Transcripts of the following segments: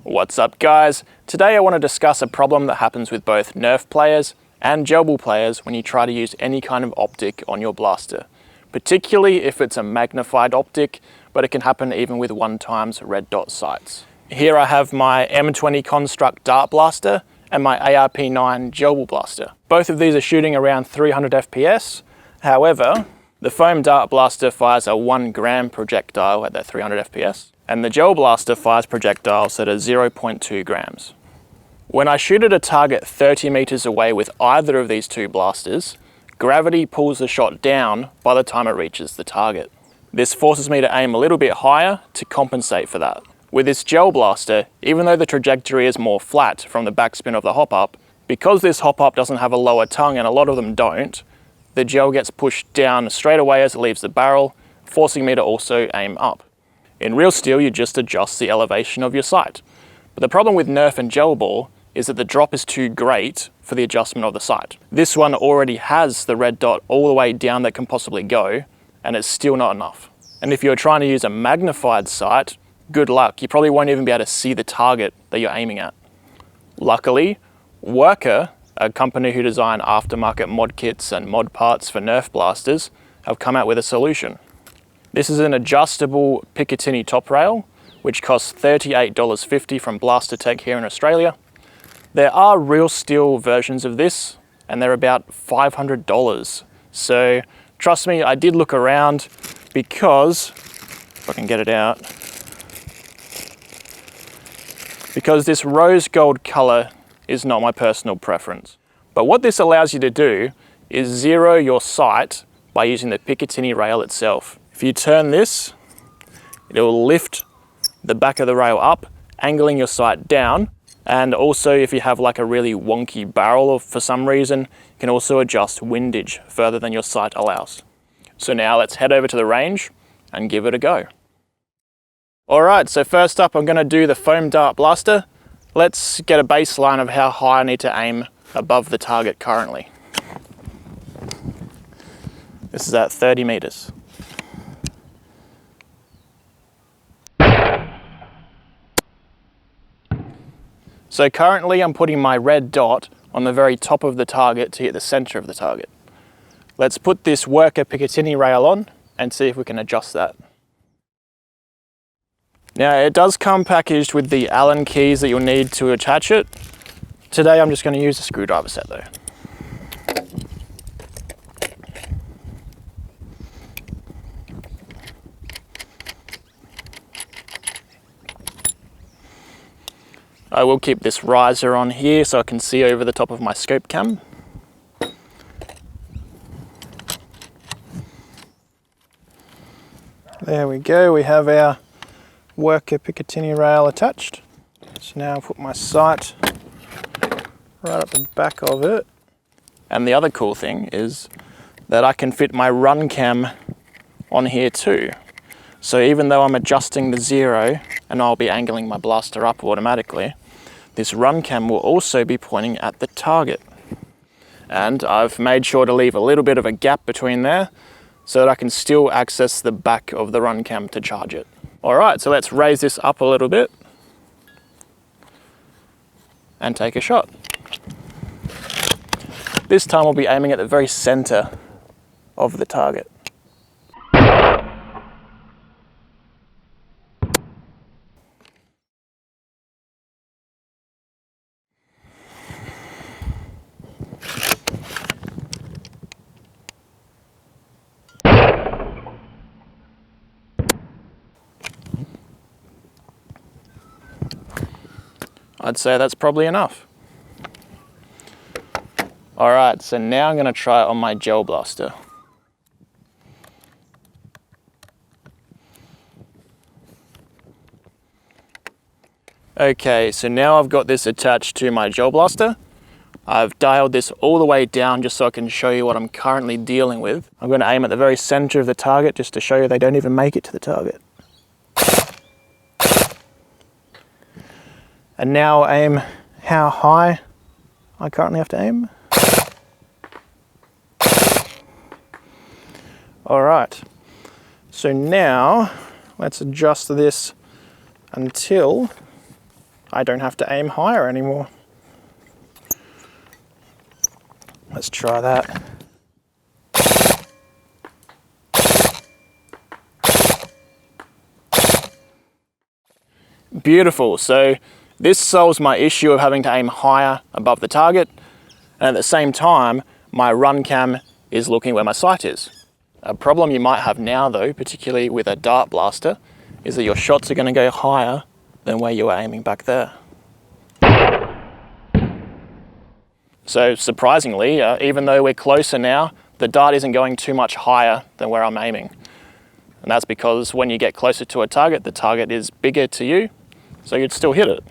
What's up guys? Today I want to discuss a problem that happens with both Nerf players and Gelball players when you try to use any kind of optic on your blaster. Particularly if it's a magnified optic, but it can happen even with 1x red dot sights. Here I have my M20 Construct dart blaster and my ARP9 Gelball blaster. Both of these are shooting around 300 FPS. However, the foam dart blaster fires a 1 gram projectile at that 300 FPS. And the gel blaster fires projectiles that are 0.2 grams. When I shoot at a target 30 meters away with either of these two blasters, gravity pulls the shot down by the time it reaches the target. This forces me to aim a little bit higher to compensate for that. With this gel blaster, even though the trajectory is more flat from the backspin of the hop-up, because this hop-up doesn't have a lower tongue and a lot of them don't, the gel gets pushed down straight away as it leaves the barrel, forcing me to also aim up. In real steel, you just adjust the elevation of your sight. But the problem with Nerf and Gelball is that the drop is too great for the adjustment of the sight. This one already has the red dot all the way down that can possibly go, and it's still not enough. And if you're trying to use a magnified sight, good luck. You probably won't even be able to see the target that you're aiming at. Luckily, Worker, a company who design aftermarket mod kits and mod parts for Nerf blasters, have come out with a solution. This is an adjustable Picatinny top rail, which costs $38.50 from Blaster Tech here in Australia. There are real steel versions of this, and they're about $500. So trust me, I did look around because, if I can get it out, because this rose gold color is not my personal preference. But what this allows you to do is zero your sight by using the Picatinny rail itself. If you turn this, it will lift the back of the rail up, angling your sight down. And also if you have like a really wonky barrel or for some reason, you can also adjust windage further than your sight allows. So now let's head over to the range and give it a go. All right, so first up I'm gonna do the foam dart blaster. Let's get a baseline of how high I need to aim above the target currently. This is at 30 meters. So currently I'm putting my red dot on the very top of the target to hit the center of the target. Let's put this Worker Picatinny rail on and see if we can adjust that. Now it does come packaged with the Allen keys that you'll need to attach it. Today I'm just going to use a screwdriver set though. I will keep this riser on here so I can see over the top of my scope cam. There we go, we have our Worker Picatinny rail attached. So now I'll put my sight right up the back of it. And the other cool thing is that I can fit my Runcam on here too. So even though I'm adjusting the zero and I'll be angling my blaster up automatically, this Runcam will also be pointing at the target. And I've made sure to leave a little bit of a gap between there so that I can still access the back of the Runcam to charge it. All right, so let's raise this up a little bit and take a shot. This time we'll be aiming at the very center of the target. I'd say that's probably enough. All right, so now I'm gonna try it on my gel blaster. Okay, so now I've got this attached to my gel blaster. I've dialed this all the way down just so I can show you what I'm currently dealing with. I'm gonna aim at the very center of the target just to show you they don't even make it to the target. And now aim how high I currently have to aim. All right, so now let's adjust this until I don't have to aim higher anymore. Let's try that. Beautiful. So this solves my issue of having to aim higher above the target, and at the same time my Runcam is looking where my sight is. A problem you might have now though, particularly with a dart blaster, is that your shots are going to go higher than where you were aiming back there. So surprisingly, even though we're closer now, the dart isn't going too much higher than where I'm aiming. And that's because when you get closer to a target, the target is bigger to you, so you'd still hit it.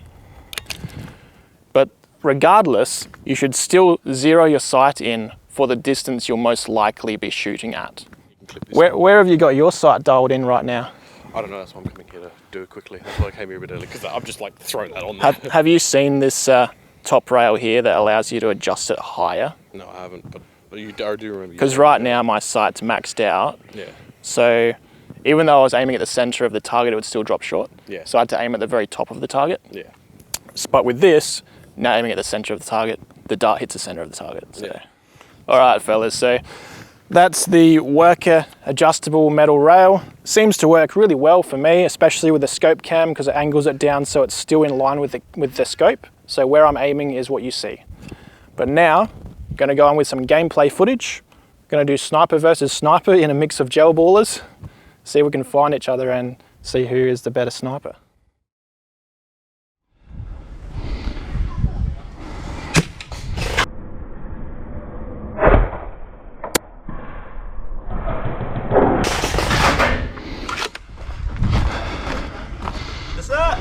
But regardless, you should still zero your sight in for the distance you'll most likely be shooting at. Where have you got your sight dialed in right now? I don't know, that's why I'm coming here to do it quickly. That's why I came here a bit early, because I've just like thrown that on there. Have you seen this top rail here that allows you to adjust it higher? No, I haven't, but I do remember. Because right now my sight's maxed out. Yeah. So even though I was aiming at the center of the target, it would still drop short. Yeah. So I had to aim at the very top of the target. Yeah. But with this, now aiming at the center of the target, the dart hits the center of the target. So. Yeah. All right, fellas. So that's the Worker Adjustable Metal Rail. Seems to work really well for me, especially with the scope cam, because it angles it down so it's still in line with the scope. So where I'm aiming is what you see. But now, I'm going to go on with some gameplay footage. I'm going to do sniper versus sniper in a mix of gel ballers. See if we can find each other and see who is the better sniper. What's that?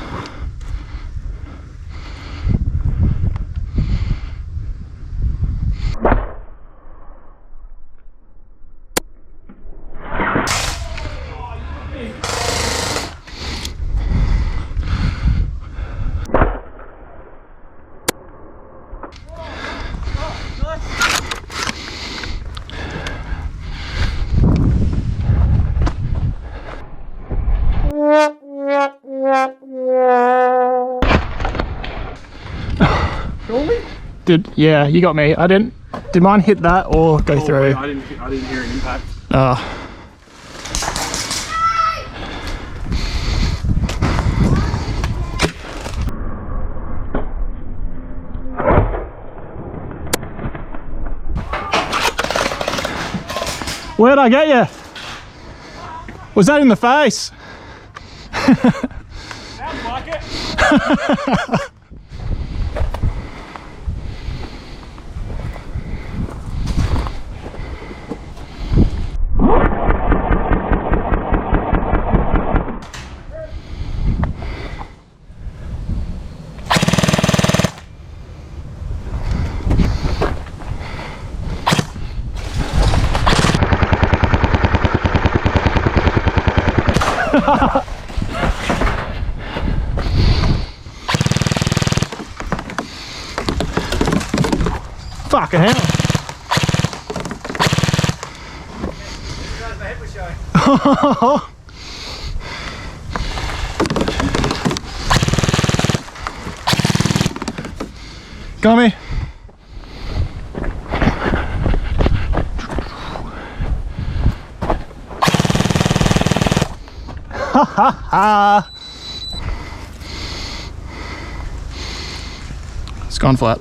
Yeah, you got me. Did mine hit that or go through? I didn't hear an impact. Where'd I get you? Was that in the face? Sounds like it. Fucking hell. Got me. Ha ha ha. It's gone flat.